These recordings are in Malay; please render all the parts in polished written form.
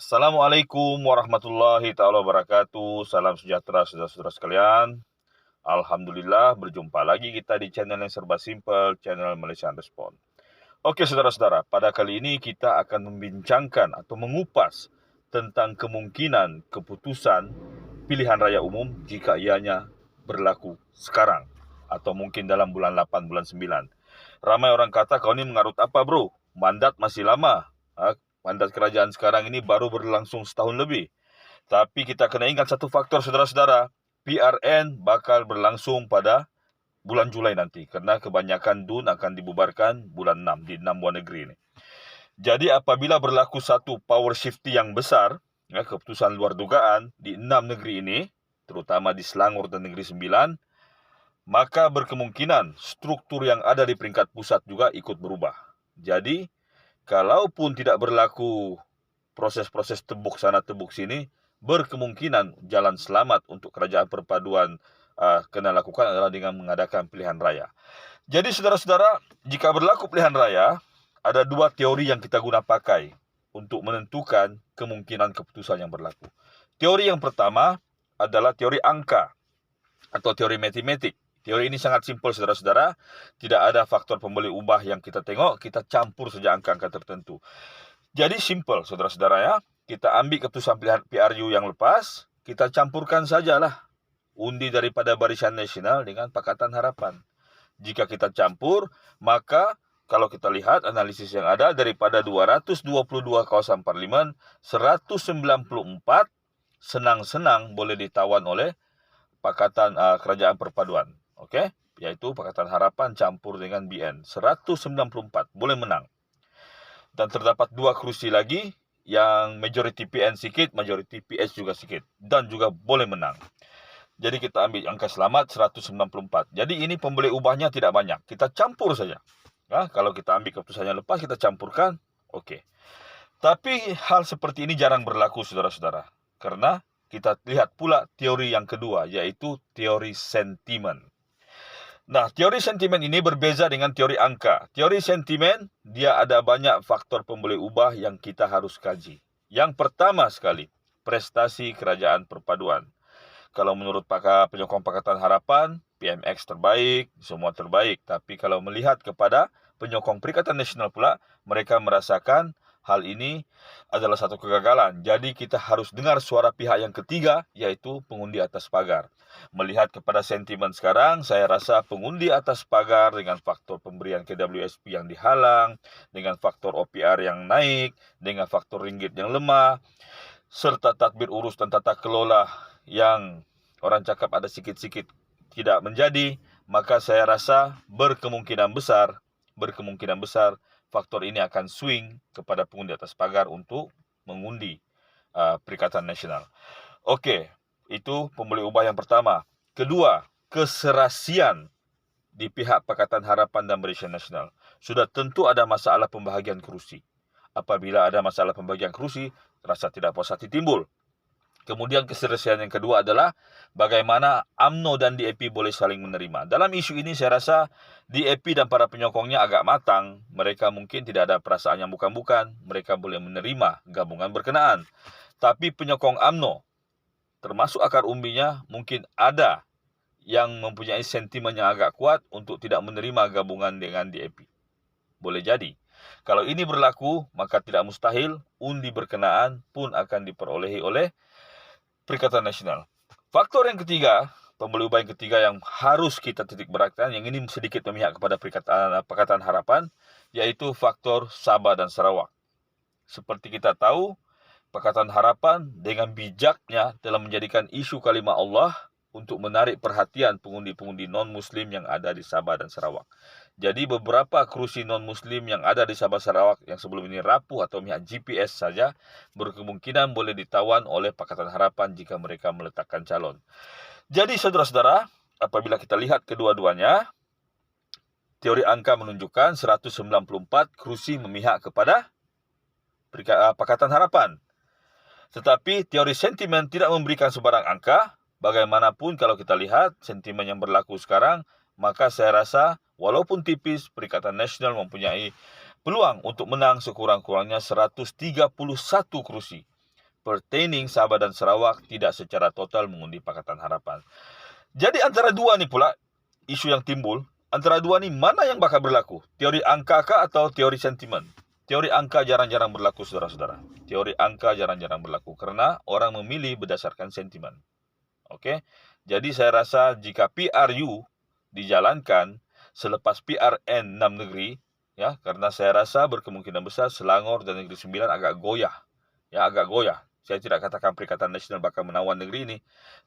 Assalamualaikum warahmatullahi taala wabarakatuh. Salam sejahtera saudara-saudara sekalian. Alhamdulillah berjumpa lagi kita di channel yang serba simple, channel Malaysian Respond. Oke saudara-saudara, pada kali ini kita akan membincangkan atau mengupas tentang kemungkinan keputusan pilihan raya umum jika ianya berlaku sekarang atau mungkin dalam bulan 8, bulan 9. Ramai orang kata, kau ini mengarut apa bro? Mandat masih lama. Mandat kerajaan sekarang ini baru berlangsung setahun lebih. Tapi kita kena ingat satu faktor saudara-saudara. PRN bakal berlangsung pada bulan Julai nanti. Kerana kebanyakan DUN akan dibubarkan bulan 6 di 6 buah negeri ini. Jadi apabila berlaku satu power shifting yang besar, keputusan luar dugaan di 6 negeri ini, terutama di Selangor dan Negeri Sembilan, maka berkemungkinan struktur yang ada di peringkat pusat juga ikut berubah. Jadi, kalaupun tidak berlaku proses-proses tebuk sana tebuk sini, berkemungkinan jalan selamat untuk kerajaan perpaduan kena lakukan adalah dengan mengadakan pilihan raya. Jadi saudara-saudara, jika berlaku pilihan raya, ada dua teori yang kita guna pakai untuk menentukan kemungkinan keputusan yang berlaku. Teori yang pertama adalah teori angka atau teori matematik. Teori ini sangat simpel saudara-saudara. Tidak ada faktor pembeli ubah yang kita tengok. Kita campur saja angka-angka tertentu. Jadi simpel saudara-saudara ya. Kita ambil keputusan pilihan PRU yang lepas. Kita campurkan sajalah undi daripada Barisan Nasional dengan Pakatan Harapan. Jika kita campur, maka kalau kita lihat analisis yang ada daripada 222 kawasan parlimen, 194 senang-senang boleh ditawan oleh Pakatan Kerajaan Perpaduan. Okey, yaitu Pakatan Harapan campur dengan BN. 194 boleh menang. Dan terdapat dua kerusi lagi yang majoriti PN sikit, majoriti PS juga sikit dan juga boleh menang. Jadi kita ambil angka selamat 194. Jadi ini pembeli ubahnya tidak banyak. Kita campur saja. Kalau kita ambil keputusannya lepas, kita campurkan. Okey. Tapi hal seperti ini jarang berlaku saudara-saudara. Karena kita lihat pula teori yang kedua, yaitu teori sentimen. Nah, teori sentimen ini berbeza dengan teori angka. Teori sentimen, dia ada banyak faktor pembeli ubah yang kita harus kaji. Yang pertama sekali, prestasi kerajaan perpaduan. Kalau menurut penyokong Pakatan Harapan, PMX terbaik, semua terbaik. Tapi kalau melihat kepada penyokong Perikatan Nasional pula, mereka merasakan hal ini adalah satu kegagalan. Jadi kita harus dengar suara pihak yang ketiga, yaitu pengundi atas pagar. Melihat kepada sentimen sekarang, saya rasa pengundi atas pagar dengan faktor pemberian KWSP yang dihalang, dengan faktor OPR yang naik, dengan faktor ringgit yang lemah, serta tadbir urus dan tata kelola yang orang cakap ada sikit-sikit tidak menjadi, maka saya rasa berkemungkinan besar faktor ini akan swing kepada pengundi atas pagar untuk mengundi Perikatan Nasional. Okey, itu pembeli ubah yang pertama. Kedua, keserasian di pihak Pakatan Harapan dan Barisan Nasional. Sudah tentu ada masalah pembahagian kerusi. Apabila ada masalah pembagian kerusi, rasa tidak puas hati timbul. Kemudian keserasian yang kedua adalah bagaimana UMNO dan DAP boleh saling menerima. Dalam isu ini saya rasa DAP dan para penyokongnya agak matang. Mereka mungkin tidak ada perasaan yang bukan-bukan. Mereka boleh menerima gabungan berkenaan. Tapi penyokong UMNO, termasuk akar umbinya, mungkin ada yang mempunyai sentimen yang agak kuat untuk tidak menerima gabungan dengan DAP. Boleh jadi. Kalau ini berlaku, maka tidak mustahil undi berkenaan pun akan diperolehi oleh Perikatan Nasional. Faktor yang ketiga, pembeli ubah yang ketiga yang harus kita titik beratkan, yang ini sedikit memihak kepada Pakatan Harapan, yaitu faktor Sabah dan Sarawak. Seperti kita tahu, Pakatan Harapan dengan bijaknya telah menjadikan isu kalimah Allah untuk menarik perhatian pengundi-pengundi non-Muslim yang ada di Sabah dan Sarawak. Jadi beberapa kerusi non-Muslim yang ada di Sabah Sarawak yang sebelum ini rapuh atau pihak GPS saja, berkemungkinan boleh ditawan oleh Pakatan Harapan jika mereka meletakkan calon. Jadi saudara-saudara, apabila kita lihat kedua-duanya, teori angka menunjukkan 194 kerusi memihak kepada Pakatan Harapan. Tetapi teori sentimen tidak memberikan sebarang angka. Bagaimanapun kalau kita lihat sentimen yang berlaku sekarang, maka saya rasa walaupun tipis, Perikatan Nasional mempunyai peluang untuk menang sekurang-kurangnya 131 kerusi. pertaining Sabah dan Sarawak tidak secara total mengundi Pakatan Harapan. Jadi antara dua nih pula isu yang timbul, antara dua nih mana yang bakal berlaku? Teori angka kah atau teori sentimen? Teori angka jarang-jarang berlaku, saudara-saudara. Teori angka jarang-jarang berlaku karena orang memilih berdasarkan sentimen. Oke. Jadi saya rasa jika PRU dijalankan selepas PRN 6 negeri, ya, karena saya rasa berkemungkinan besar Selangor dan Negeri Sembilan agak goyah. Ya, agak goyah. Saya tidak katakan Perikatan Nasional bakal menawan negeri ini,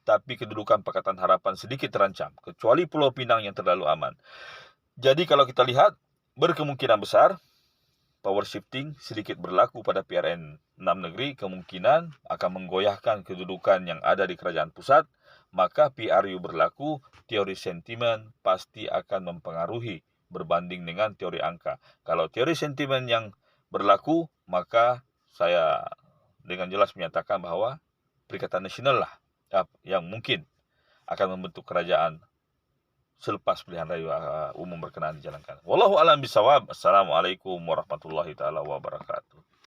tapi kedudukan Pakatan Harapan sedikit terancam, kecuali Pulau Pinang yang terlalu aman. Jadi kalau kita lihat, berkemungkinan besar power shifting sedikit berlaku pada PRN 6 negeri, kemungkinan akan menggoyahkan kedudukan yang ada di kerajaan pusat, maka PRU berlaku, teori sentimen pasti akan mempengaruhi berbanding dengan teori angka. Kalau teori sentimen yang berlaku, maka saya dengan jelas menyatakan bahwa Perikatan Nasional lah yang mungkin akan membentuk kerajaan selepas pilihan raya umum berkenaan dijalankan. Wallahu a'lam bishawab. Assalamualaikum warahmatullahi taala wabarakatuh.